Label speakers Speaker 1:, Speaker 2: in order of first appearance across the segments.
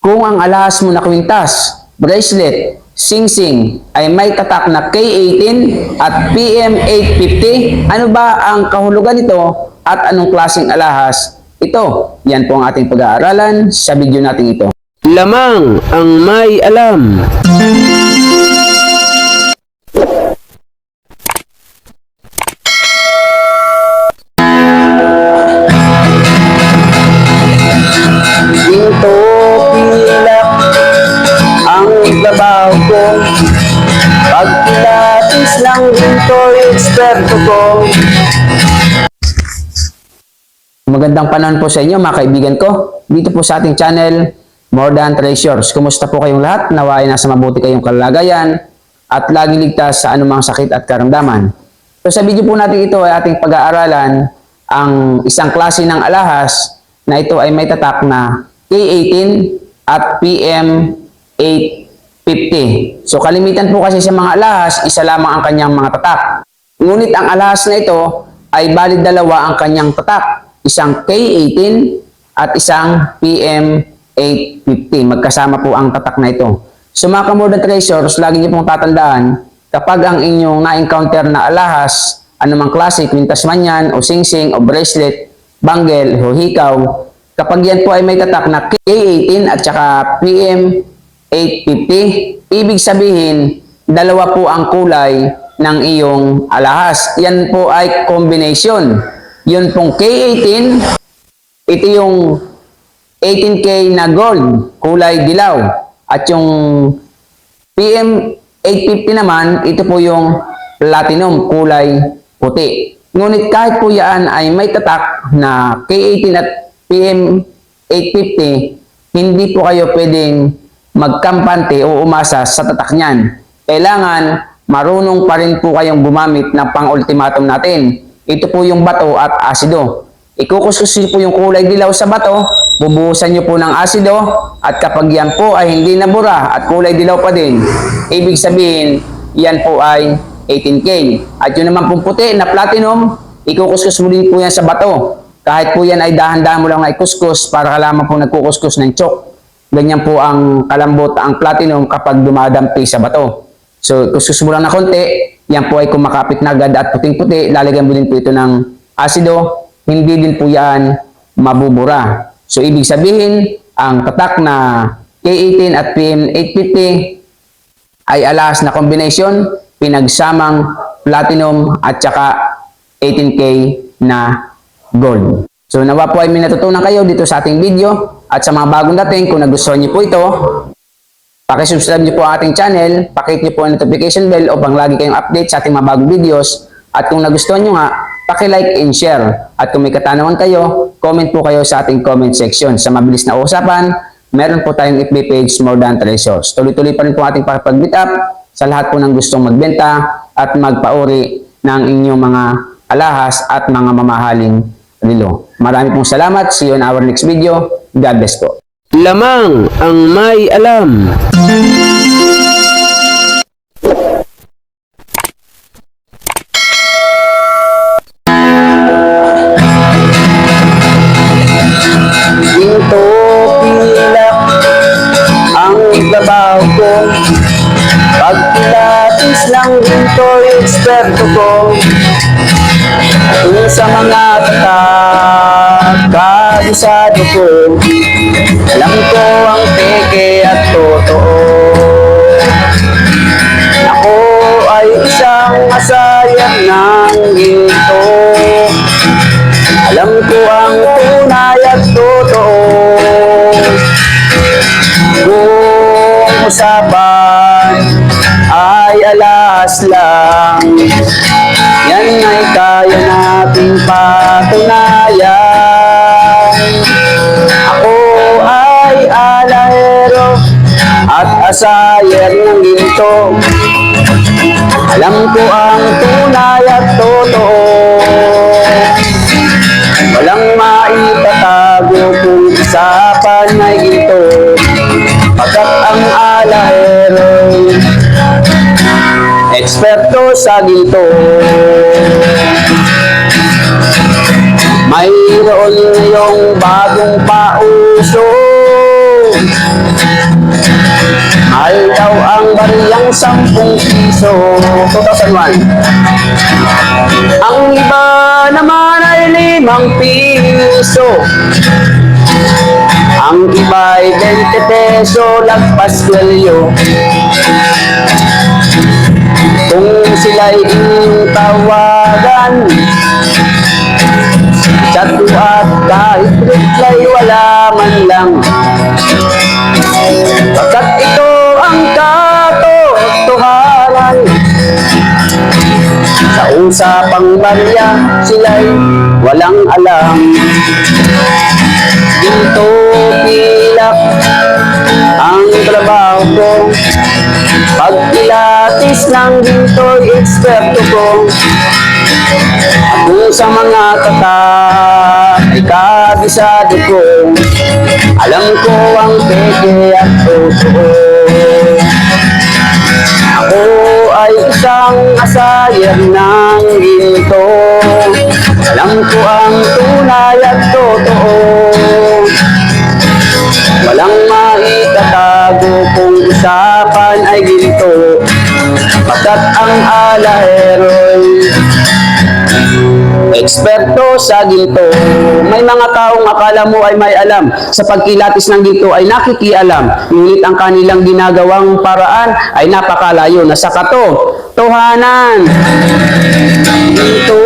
Speaker 1: Kung ang alahas mo na kwintas, bracelet, singsing ay may tatak na K18 at PM850, ano ba ang kahulugan nito at anong klaseng alahas ito? Yan po ang ating pag-aaralan sa video natin ito.
Speaker 2: Lamang ang may alam.
Speaker 1: Ginto pilak ang trabaho ko, pagpilatis ng ginto eksperto ko. Magandang panahon po sa inyo mga kaibigan ko. Dito po sa ating channel, More Than Treasures. Kumusta po kayong lahat? Nawa ay nasa mabuti kayong kalagayan at lagi ligtas sa anumang sakit at karamdaman. So sa video po natin ito ay ating pag-aaralan ang isang klase ng alahas na ito ay may tatak na K18 at PM850. So kalimitan po kasi sa mga alahas, isa lamang ang kanyang mga tatak. Ngunit ang alahas na ito ay bali dalawa ang kanyang tatak. Isang K18 at isang PM850. Magkasama po ang tatak na ito. So mga ka-More Than Treasures, lagi niyo pong tatandaan, kapag ang inyong na-encounter na alahas, anumang klase, kwintas man yan, o singsing, o bracelet, bangle, o hikaw, kapag yan po ay may tatak na K18 at saka PM850, ibig sabihin, dalawa po ang kulay ng iyong alahas. Yan po ay combination. Yun pong K18, ito yung 18K na gold, kulay dilaw. At yung PM850 naman, ito po yung platinum, kulay puti. Ngunit kahit po yan ay may tatak na K18 at PM850, hindi po kayo pwedeng magkampante o umasa sa tatak niyan. Kailangan marunong pa rin po kayong gumamit ng pang-ultimatum natin. Ito po yung bato at asido. Ikukuskusin po yung kulay dilaw sa bato, bubuhusan nyo po ng asido, at kapag yan po ay hindi nabura at kulay dilaw pa din, ibig sabihin, yan po ay 18K. At yun naman pong puti na platinum, ikukuskus mo din po yan sa bato. Kahit po yan ay dahan-dahan mo lang na ikuskus para ka lamang po nagkukuskus ng chok. Ganyan po ang kalambot, ang platinum kapag dumadampi sa bato. So, kuskus mo lang na konti, yan po ay kumakapit na agad at puting-puti, lalagyan mo din po ito ng asido, hindi din po yan mabubura. So, ibig sabihin, ang tatak na K18 at PM850 ay alahas na combination, pinagsamang platinum at saka 18K na gold. So, nawa po ay may natutunan kayo dito sa ating video at sa mga bagong dating, kung nagustuhan niyo po ito, pakisubscribe niyo po ang ating channel, pakit niyo po ang notification bell upang lagi kayong update sa ating mga bagong videos. At kung nagustuhan niyo nga, paki-like and share. At kung may katanungan kayo, comment po kayo sa ating comment section. Sa mabilis na usapan, meron po tayong FB page More Than Treasures. Tuloy-tuloy pa rin po ating pag-meet up sa lahat po ng gustong magbenta at magpauri ng inyong mga alahas at mga mamahaling relo. Marami pong salamat. See you in our next video. God bless po.
Speaker 2: Lamang ang may alam.
Speaker 1: Ginto pilak ang trabaho ko, pagpilatis ng ginto eksperto ko. Kung sa mga kabisado ko, alam ko ang peke at totoo. Ako ay isang asayang ng ginto, alam ko ang tunay at totoo. Kung usapan ay alas lang, yan ay kaya nating patunayan. Ako ay alahero at asayer ng ginto, alam ko ang tunay at totoo. Walang maitatago kung usapan ay ginto, pagkat ang alahero eksperto sa ginto. Mayroon ngayong bagong pauso, Mahal daw ang bariyang 10 piso. 2001. Ang iba naman ay 5 piso. Ang iba ay 20 peso, lagpas kwelyo. Kung sila'y inyong tawagan, chat at kahit reply wala man lang. Pagkat ito ang katotohanan, sa usapang barya sila'y walang alam. Ginto pilak ang trabaho ko, pagpilatis ng ginto'y eksperto ko. At kung sa mga tatak ay kabisado ko, alam ko ang peke at totoo. Ako ay isang asayer ng ginto, alam ko ang tunay at totoo. Walang maitatago kung usapan ay ginto, pagkat ang alahero'y eksperto sa ginto. May mga taong akala mo ay may alam sa pagkilatis ng ginto ay nakikialam, ngunit ang kanilang ginagawang paraan ay napakalayo na sa katotohanan. Ginto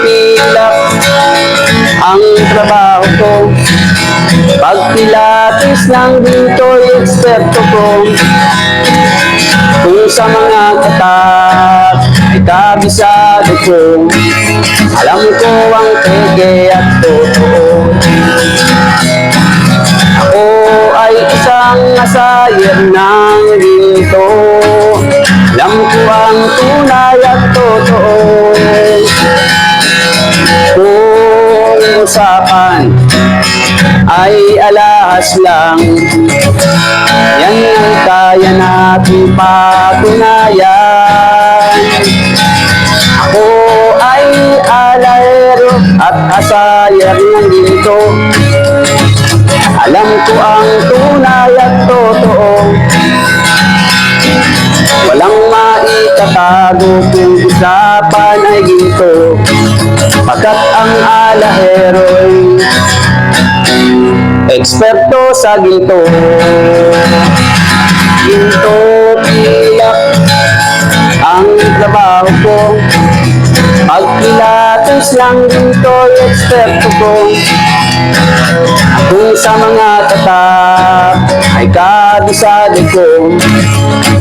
Speaker 1: pilak ang trabaho ko, pagpilatis ng ginto'y eksperto ko. Kung sa mga katak ay kabisado ko, alam ko ang peke at totoo. Ako ay isang asayer ng ginto, alam ko ang tunay at totoo. Kung usapan ay alahas lang, yan ang kaya natin patunayan. Ako ay alahero at asayer ng ginto, alam ko ang tunay at totoo. Walang maitatago kung usapan ay ginto, pagkat ang alahero'y eksperto sa ginto. Ginto pilak ang trabaho ko, pagpilatis ng ginto'y eksperto ko. Kung sa mga tatak ay kabisado ko,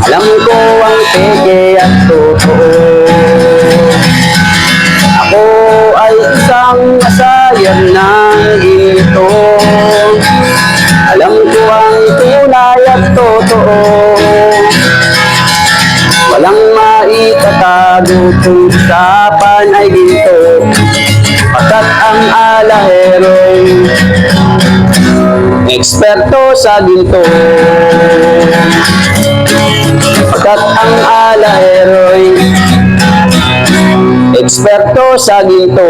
Speaker 1: alam ko ang peke at totoo. Ako ay isang asayer ng ginto, alam ko ang tunay at totoo. Walang maitatago kung usapan ay ginto, pagkat ang alahero'y eksperto sa ginto. Pagkat ang alahero'y eksperto sa ginto.